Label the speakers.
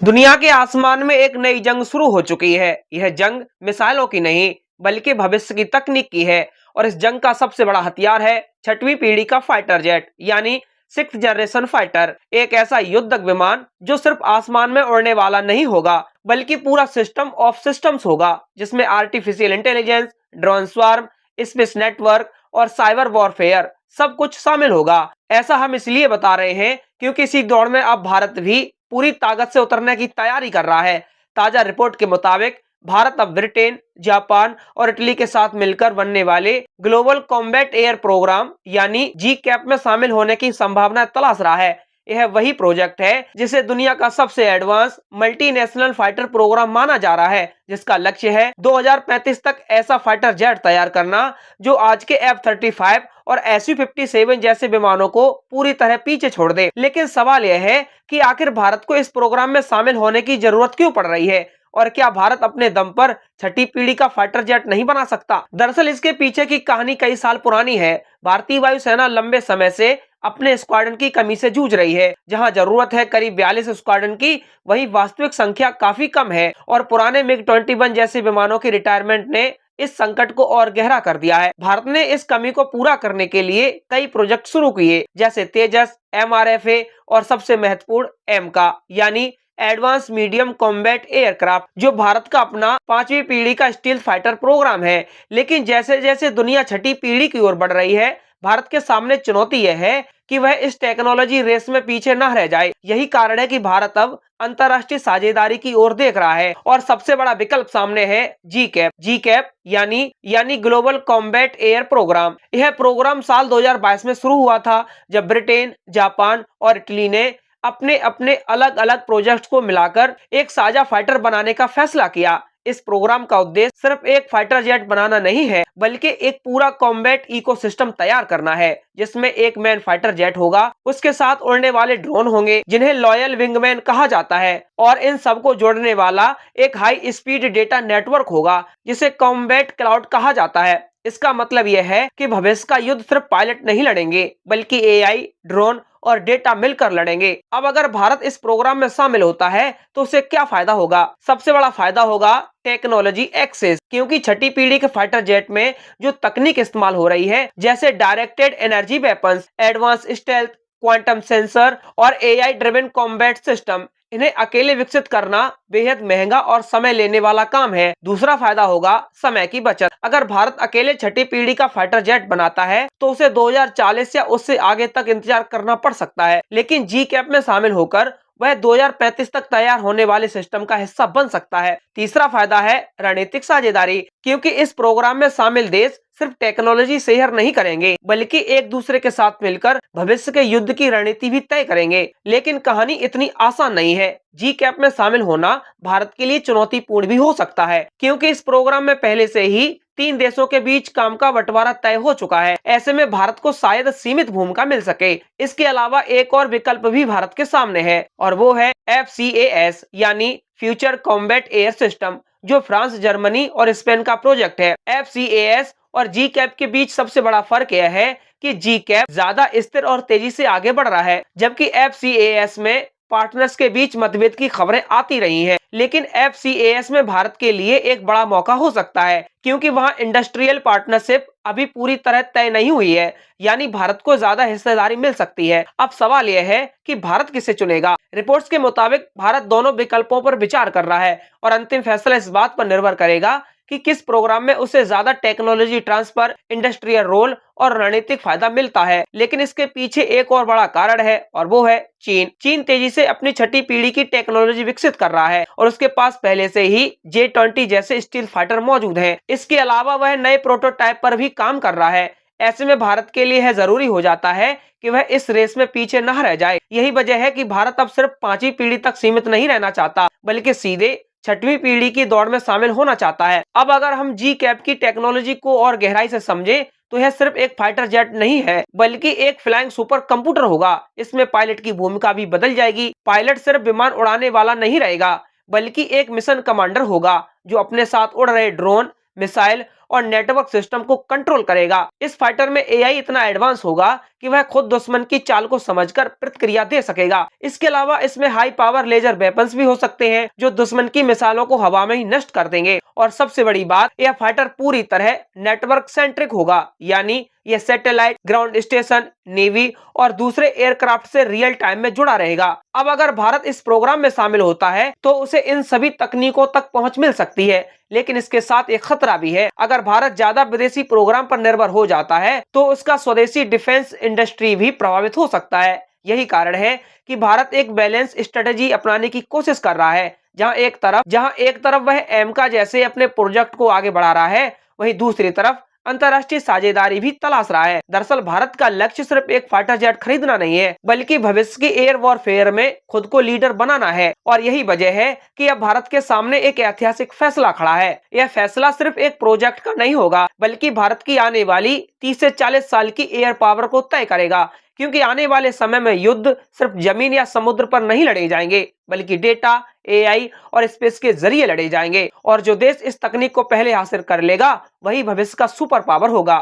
Speaker 1: दुनिया के आसमान में एक नई जंग शुरू हो चुकी है। यह जंग मिसाइलों की नहीं बल्कि भविष्य की तकनीक की है और इस जंग का सबसे बड़ा हथियार है छठवीं पीढ़ी का फाइटर जेट यानी सिक्स जनरेशन फाइटर। एक ऐसा युद्धक विमान जो सिर्फ आसमान में उड़ने वाला नहीं होगा बल्कि पूरा सिस्टम ऑफ सिस्टम्स होगा, जिसमें artificial intelligence, drone swarm, space network और साइबर वॉरफेयर सब कुछ शामिल होगा। ऐसा हम इसलिए बता रहे हैं क्योंकि इसी दौड़ में अब भारत भी पूरी ताकत से उतरने की तैयारी कर रहा है। ताजा रिपोर्ट के मुताबिक भारत अब ब्रिटेन, जापान और इटली के साथ मिलकर बनने वाले ग्लोबल कॉम्बैट एयर प्रोग्राम यानी जी कैप में शामिल होने की संभावना तलाश रहा है। यह वही प्रोजेक्ट है जिसे दुनिया का सबसे एडवांस मल्टीनेशनल फाइटर प्रोग्राम माना जा रहा है, जिसका लक्ष्य है 2035 तक ऐसा फाइटर जेट तैयार करना जो आज के F-35 और Su-57 जैसे विमानों को पूरी तरह पीछे छोड़ दे। लेकिन सवाल यह है कि आखिर भारत को इस प्रोग्राम में शामिल होने की जरूरत क्यों पड़ रही है और क्या भारत अपने दम पर छठी पीढ़ी का फाइटर जेट नहीं बना सकता? दरअसल इसके पीछे की कहानी कई साल पुरानी है। भारतीय वायुसेना लंबे समय से अपने स्क्वाड्रन की कमी से जूझ रही है। जहां जरूरत है करीब 42 स्क्वाड्रन की, वहीं वास्तविक संख्या काफी कम है और पुराने MiG-21 जैसे विमानों की रिटायरमेंट ने इस संकट को और गहरा कर दिया है। भारत ने इस कमी को पूरा करने के लिए कई प्रोजेक्ट शुरू किए, जैसे तेजस, MRFA और सबसे महत्वपूर्ण एमका यानी एडवांस मीडियम कॉम्बैट एयरक्राफ्ट, जो भारत का अपना 5वीं पीढ़ी का स्टील्थ फाइटर प्रोग्राम है। लेकिन जैसे जैसे दुनिया छठी पीढ़ी की ओर बढ़ रही है, भारत के सामने चुनौती यह है कि वह इस टेक्नोलॉजी रेस में पीछे न रह जाए। यही कारण है कि भारत अब अंतर्राष्ट्रीय साझेदारी की ओर देख रहा है और सबसे बड़ा विकल्प सामने है जी कैप यानी ग्लोबल कॉम्बैट एयर प्रोग्राम। यह प्रोग्राम साल 2022 में शुरू हुआ था, जब ब्रिटेन, जापान और इटली ने अपने अपने अलग अलग प्रोजेक्ट्स को मिलाकर एक साझा फाइटर बनाने का फैसला किया। इस प्रोग्राम का उद्देश्य सिर्फ एक फाइटर जेट बनाना नहीं है बल्कि एक पूरा कॉम्बैट इकोसिस्टम तैयार करना है, जिसमें एक मैन फाइटर जेट होगा, उसके साथ उड़ने वाले ड्रोन होंगे जिन्हें लॉयल विंगमैन कहा जाता है, और इन सबको जोड़ने वाला एक हाई स्पीड डेटा नेटवर्क होगा जिसे कॉम्बैट क्लाउड कहा जाता है। इसका मतलब यह है कि भविष्य का युद्ध सिर्फ पायलट नहीं लड़ेंगे बल्कि AI, ड्रोन और डेटा मिलकर लड़ेंगे। अब अगर भारत इस प्रोग्राम में शामिल होता है तो उसे क्या फायदा होगा? सबसे बड़ा फायदा होगा टेक्नोलॉजी एक्सेस, क्योंकि छठी पीढ़ी के फाइटर जेट में जो तकनीक इस्तेमाल हो रही है, जैसे directed energy weapons, advance stealth, quantum sensor और AI ड्रिवन कॉम्बैट सिस्टम, इन्हें अकेले विकसित करना बेहद महंगा और समय लेने वाला काम है। दूसरा फायदा होगा समय की बचत। अगर भारत अकेले छठी पीढ़ी का फाइटर जेट बनाता है तो उसे 2040 या उससे आगे तक इंतजार करना पड़ सकता है, लेकिन जी कैप में शामिल होकर वह 2035 तक तैयार होने वाले सिस्टम का हिस्सा बन सकता है। तीसरा फायदा है रणनीतिक साझेदारी, क्योंकि इस प्रोग्राम में शामिल देश सिर्फ टेक्नोलॉजी शेयर नहीं करेंगे बल्कि एक दूसरे के साथ मिलकर भविष्य के युद्ध की रणनीति भी तय करेंगे। लेकिन कहानी इतनी आसान नहीं है। जी कैप में शामिल होना भारत के लिए चुनौतीपूर्ण भी हो सकता है, क्योंकि इस प्रोग्राम में पहले से ही 3 देशों के बीच काम का बंटवारा तय हो चुका है। ऐसे में भारत को शायद सीमित भूमिका मिल सके। इसके अलावा एक और विकल्प भी भारत के सामने है और वो है FCAS यानी फ्यूचर कॉम्बैट एयर सिस्टम, जो फ्रांस, जर्मनी और स्पेन का प्रोजेक्ट है। FCAS और जी कैप के बीच सबसे बड़ा फर्क यह है कि जी कैप ज्यादा स्थिर और तेजी से आगे बढ़ रहा है, जबकि FCAS में पार्टनर्स के बीच मतभेद की खबरें आती रही हैं। लेकिन FCAS में भारत के लिए एक बड़ा मौका हो सकता है, क्योंकि वहां इंडस्ट्रियल पार्टनरशिप अभी पूरी तरह तय नहीं हुई है, यानी भारत को ज्यादा हिस्सेदारी मिल सकती है। अब सवाल यह है कि भारत किसे चुनेगा। रिपोर्ट्स के मुताबिक भारत दोनों विकल्पों पर विचार कर रहा है और अंतिम फैसला इस बात पर निर्भर करेगा कि किस प्रोग्राम में उसे ज्यादा टेक्नोलॉजी ट्रांसफर, इंडस्ट्रियल रोल और रणनीतिक फायदा मिलता है। लेकिन इसके पीछे एक और बड़ा कारण है और वो है चीन तेजी से अपनी छठी पीढ़ी की टेक्नोलॉजी विकसित कर रहा है और उसके पास पहले से ही J-20 जैसे स्टील्थ फाइटर मौजूद हैं। इसके अलावा वह नए प्रोटोटाइप पर भी काम कर रहा है। ऐसे में भारत के लिए यह जरूरी हो जाता है कि वह इस रेस में पीछे न रह जाए। यही वजह है कि भारत अब सिर्फ 5वीं पीढ़ी तक सीमित नहीं रहना चाहता बल्कि सीधे छठवीं पीढ़ी की दौड़ में शामिल होना चाहता है। अब अगर हम जी कैप की टेक्नोलॉजी को और गहराई से समझें तो यह सिर्फ एक फाइटर जेट नहीं है बल्कि एक फ्लाइंग सुपर कंप्यूटर होगा। इसमें पायलट की भूमिका भी बदल जाएगी। पायलट सिर्फ विमान उड़ाने वाला नहीं रहेगा बल्कि एक मिशन कमांडर होगा जो अपने साथ उड़ रहे ड्रोन, मिसाइल और नेटवर्क सिस्टम को कंट्रोल करेगा। इस फाइटर में AI इतना एडवांस होगा कि वह खुद दुश्मन की चाल को समझकर प्रतिक्रिया दे सकेगा। इसके अलावा इसमें हाई पावर लेजर वेपन्स भी हो सकते हैं जो दुश्मन की मिसाइलों को हवा में ही नष्ट कर देंगे। और सबसे बड़ी बात, यह फाइटर पूरी तरह नेटवर्क सेंट्रिक होगा, यानी यह सैटेलाइट, ग्राउंड स्टेशन, नेवी और दूसरे एयरक्राफ्ट से रियल टाइम में जुड़ा रहेगा। अब अगर भारत इस प्रोग्राम में शामिल होता है तो उसे इन सभी तकनीकों तक पहुंच मिल सकती है, लेकिन इसके साथ एक खतरा भी है। अगर भारत ज्यादा विदेशी प्रोग्राम पर निर्भर हो जाता है तो उसका स्वदेशी डिफेंस इंडस्ट्री भी प्रभावित हो सकता है। यही कारण है कि भारत एक बैलेंस स्ट्रेटेजी अपनाने की कोशिश कर रहा है, जहां एक तरफ वह एमका जैसे अपने प्रोजेक्ट को आगे बढ़ा रहा है, वहीं दूसरी तरफ अंतर्राष्ट्रीय साझेदारी भी तलाश रहा है। दरअसल भारत का लक्ष्य सिर्फ एक फाइटर जेट खरीदना नहीं है, बल्कि भविष्य की एयर वॉरफेयर में खुद को लीडर बनाना है। और यही वजह है कि अब भारत के सामने एक ऐतिहासिक फैसला खड़ा है। यह फैसला सिर्फ एक प्रोजेक्ट का नहीं होगा, बल्कि भारत की आने वाली 30 से 40 साल की एयर पावर को तय करेगा। क्योंकि आने वाले समय में युद्ध सिर्फ जमीन या समुद्र पर नहीं लड़े जाएंगे, बल्कि डेटा, एआई और स्पेस के जरिए लड़े जाएंगे। और जो देश इस तकनीक को पहले हासिल कर लेगा वही भविष्य का सुपर पावर होगा।